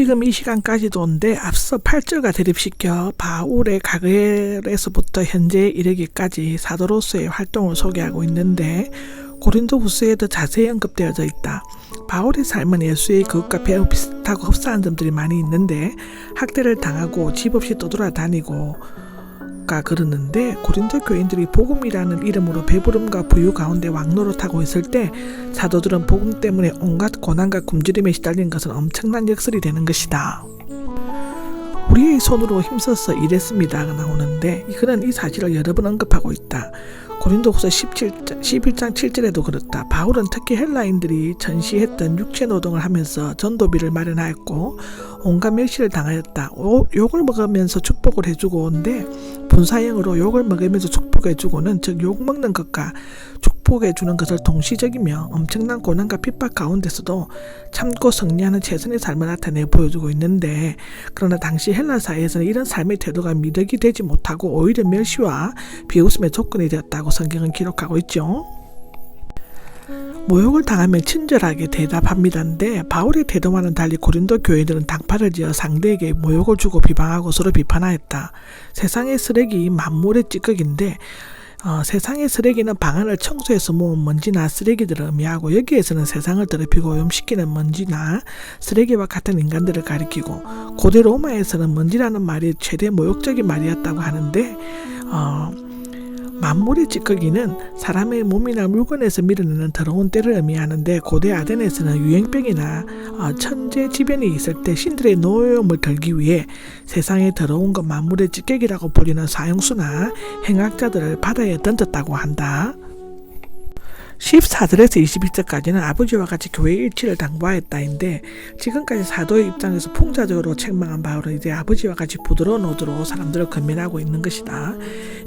지금 이 시간까지도인데 앞서 8절과 대립시켜 바울의 가글에서부터 현재에 이르기까지 사도로서의 활동을 소개하고 있는데 고린도후서에 더 자세히 언급되어져 있다. 바울의 삶은 예수의 그것과 매우 비슷하고 흡사한 점들이 많이 있는데 학대를 당하고 집 없이 떠돌아다니고 그러는데 고린도 교인들이 복음이라는 이름으로 배부름과 부유 가운데 왕노릇하고 있을 때 사도들은 복음 때문에 온갖 고난과 굶주림에 시달린 것은 엄청난 역설이 되는 것이다. 우리의 손으로 힘써서 일했습니다가 나오는데 그는 이 사실을 여러 번 언급하고 있다. 고린도후서 11장 7절에도 그렇다. 바울은 특히 헬라인들이 전시했던 육체 노동을 하면서 전도비를 마련하였고 온갖 멸시를 당하였다. 욕을 먹으면서 축복을 해주고 온데 분사형으로 욕을 먹으면서 축복해주고는 즉 욕 먹는 것과 축복해주는 것을 동시적이며 엄청난 고난과 핍박 가운데서도 참고 승리하는 최선의 삶을 나타내 보여주고 있는데 그러나 당시 헬라 사회에서는 이런 삶의 태도가 미덕이 되지 못하고 오히려 멸시와 비웃음의 조건이 되었다고 성경은 기록하고 있죠. 모욕을 당하면 친절하게 대답합니다인데 바울의 태도와는 달리 고린도 교회들은 당파를 지어 상대에게 모욕을 주고 비방하고 서로 비판하였다. 세상의 쓰레기 만물의 찌꺼기인데 세상의 쓰레기는 방 안을 청소해서 모은 먼지나 쓰레기들을 의미하고 여기에서는 세상을 더럽히고 오염시키는 먼지나 쓰레기와 같은 인간들을 가리키고 고대 로마에서는 먼지라는 말이 최대 모욕적인 말이었다고 하는데 만물의 찌꺼기는 사람의 몸이나 물건에서 밀어내는 더러운 때를 의미하는데 고대 아덴에서는 유행병이나 천재지변이 있을 때 신들의 노여움을 덜기 위해 세상에 더러운 것 만물의 찌꺼기라고 불리는 사형수나 행악자들을 바다에 던졌다고 한다. 14절에서 21절까지는 아버지와 같이 교회의 일치를 당부하였다인데 지금까지 사도의 입장에서 풍자적으로 책망한 바울은 이제 아버지와 같이 부드러운 어조로 사람들을 건면하고 있는 것이다.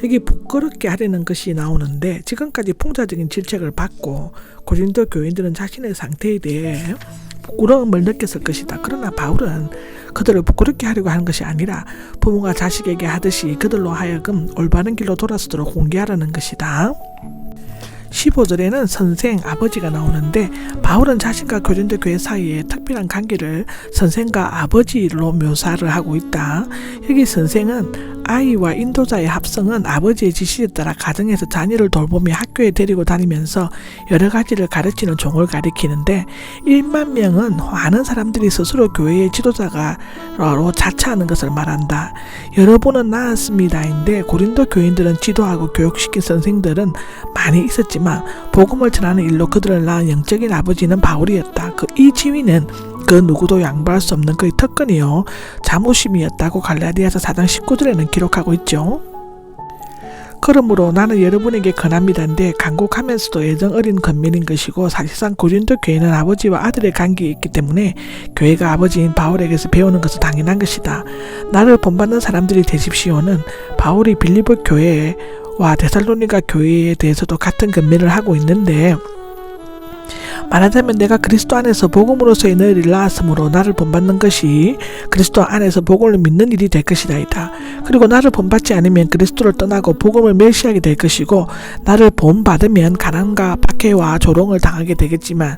여기 부끄럽게 하려는 것이 나오는데 지금까지 풍자적인 질책을 받고 고린도 교인들은 자신의 상태에 대해 부끄러움을 느꼈을 것이다. 그러나 바울은 그들을 부끄럽게 하려고 하는 것이 아니라 부모가 자식에게 하듯이 그들로 하여금 올바른 길로 돌아서도록 공개하라는 것이다. 15절에는 선생, 아버지가 나오는데 바울은 자신과 고린도 교회 사이에 특별한 관계를 선생과 아버지로 묘사를 하고 있다. 여기 선생은 아이와 인도자의 합성은 아버지의 지시에 따라 가정에서 자녀를 돌보며 학교에 데리고 다니면서 여러 가지를 가르치는 종을 가리키는데 1만 명은 많은 사람들이 스스로 교회의 지도자가로 자처하는 것을 말한다. 여러분은 낳았습니다인데 고린도 교인들은 지도하고 교육시킨 선생들은 많이 있었지만 복음을 전하는 일로 그들을 낳은 영적인 아버지는 바울이었다. 이 지위는 그 누구도 양보할 수 없는 그의 특권이요 자부심이었다고 갈라디아서 4장 19절에는 기록하고 있죠. 그러므로 나는 여러분에게 권합니다인데 간곡하면서도 애정 어린 권면인 것이고 사실상 고린도 교회는 아버지와 아들의 관계에 있기 때문에 교회가 아버지인 바울에게서 배우는 것은 당연한 것이다. 나를 본받는 사람들이 되십시오는 바울이 빌립보 교회와 데살로니가 교회에 대해서도 같은 권면을 하고 있는데 말하자면 내가 그리스도 안에서 복음으로서의 너희를 낳았으므로 나를 본받는 것이 그리스도 안에서 복음을 믿는 일이 될 것이다이다. 그리고 나를 본받지 않으면 그리스도를 떠나고 복음을 멸시하게 될 것이고 나를 본받으면 가난과 박해와 조롱을 당하게 되겠지만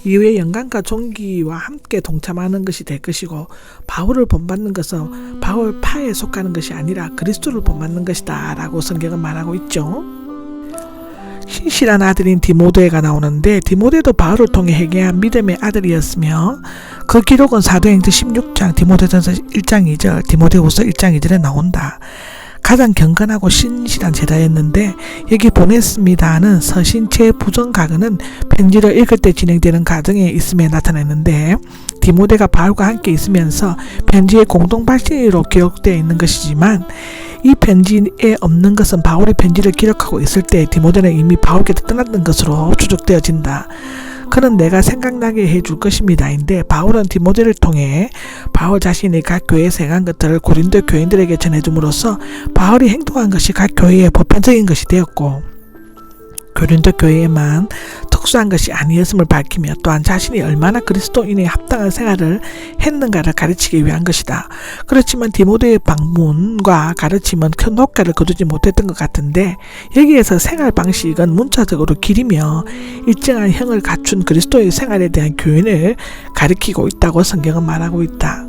이후에 영광과 존귀와 함께 동참하는 것이 될 것이고 바울을 본받는 것은 바울 파에 속하는 것이 아니라 그리스도를 본받는 것이다 라고 성경은 말하고 있죠. 신실한 아들인 디모데가 나오는데 디모데도 바울을 통해 회개한 믿음의 아들이었으며 그 기록은 사도행전 16장, 디모데전서 1장 2절, 디모데후서 1장 2절에 나온다. 가장 경건하고 신실한 제자였는데 여기 보냈습니다는 서신체 부정가근은 편지를 읽을 때 진행되는 과정에 있음에 나타나는데 디모데가 바울과 함께 있으면서 편지의 공동 발신으로 기록되어 있는 것이지만 이 편지에 없는 것은 바울의 편지를 기록하고 있을 때 디모데는 이미 바울께서 떠났던 것으로 추측되어진다. 그는 내가 생각나게 해줄 것입니다인데 바울은 디모데를 통해 바울 자신이 각 교회에서 행한 것들을 고린도 교인들에게 전해줌으로써 바울이 행동한 것이 각 교회의 보편적인 것이 되었고 고린도 교회에만 특수한 것이 아니었음을 밝히며 또한 자신이 얼마나 그리스도인에 합당한 생활을 했는가를 가르치기 위한 것이다. 그렇지만 디모데의 방문과 가르침은 큰 효과를 거두지 못했던 것 같은데 여기에서 생활 방식은 문자적으로 길이며 일정한 형을 갖춘 그리스도의 생활에 대한 교훈을 가리키고 있다고 성경은 말하고 있다.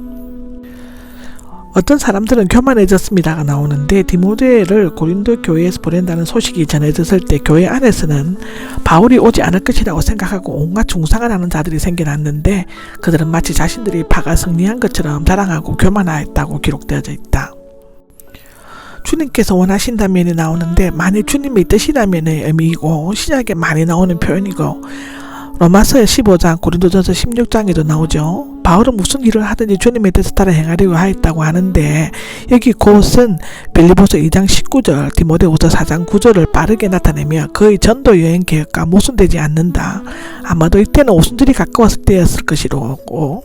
어떤 사람들은 교만해졌습니다가 나오는데 디모데를 고린도 교회에서 보낸다는 소식이 전해졌을 때 교회 안에서는 바울이 오지 않을 것이라고 생각하고 온갖 중상을 하는 자들이 생겨났는데 그들은 마치 자신들이 파가 승리한 것처럼 자랑하고 교만하였다고 기록되어져 있다. 주님께서 원하신다면이 나오는데 만일 주님의 뜻이라면의 의미이고 신약에 많이 나오는 표현이고 로마서 15장 고린도전서 16장에도 나오죠. 바울은 무슨 일을 하든지 주님의 뜻을 따라 행하려고 하였다고 하는데 여기 곧은 빌립보서 2장 19절 디모데후서 4장 9절을 빠르게 나타내며 그의 전도 여행 계획과 모순되지 않는다. 아마도 이때는 오순절이 가까웠을 때였을 것이고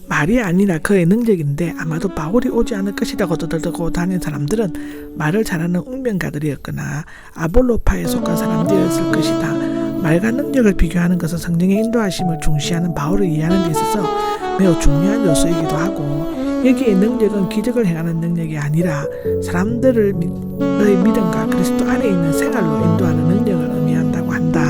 말이 아니라 그의 능력인데 아마도 바울이 오지 않을 것이라고 떠들고 다닌 사람들은 말을 잘하는 웅변가들이었거나 아볼로파에 속한 사람들이었을 것이다. 말과 능력을 비교하는 것은 성령의 인도하심을 중시하는 바울을 이해하는 데 있어서 매우 중요한 요소이기도 하고 여기의 능력은 기적을 행하는 능력이 아니라 사람들의 믿음과 그리스도 안에 있는 생활로 인도하는 능력을 의미한다고 한다.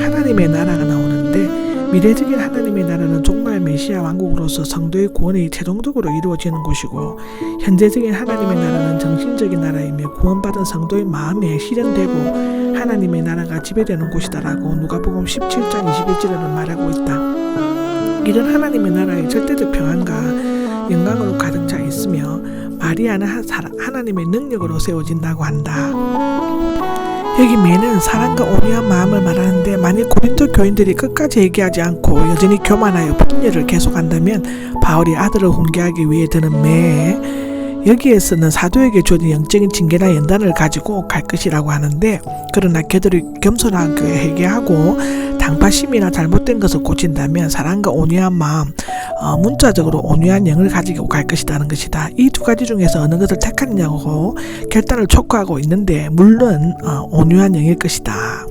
하나님의 나라가 나오는데 미래적인 하나님의 나라는 종말 메시아 왕국으로서 성도의 구원이 최종적으로 이루어지는 곳이고 현재적인 하나님의 나라는 정신적인 나라이며 구원받은 성도의 마음에 실현되고 하나님의 나라가 지배되는 곳이다라고 누가복음 17장 21절에는 말하고 있다. 이런 하나님의 나라의 절대적 평안과 영광으로 가득 차 있으며 마리아는 하나님의 능력으로 세워진다고 한다. 여기 매는 사랑과 온유한 마음을 말하는데 만일 고린도 교인들이 끝까지 얘기하지 않고 여전히 교만하여 분열을 계속한다면 바울이 아들을 훈계하기 위해 드는 매 여기에서는 사도에게 주어진 영적인 징계나 연단을 가지고 갈 것이라고 하는데 그러나 그들이 겸손하게 회개하고 당파심이나 잘못된 것을 고친다면 사랑과 온유한 마음 문자적으로 온유한 영을 가지고 갈 것이라는 것이다. 이 두 가지 중에서 어느 것을 택하느냐고 결단을 촉구하고 있는데 물론 온유한 영일 것이다.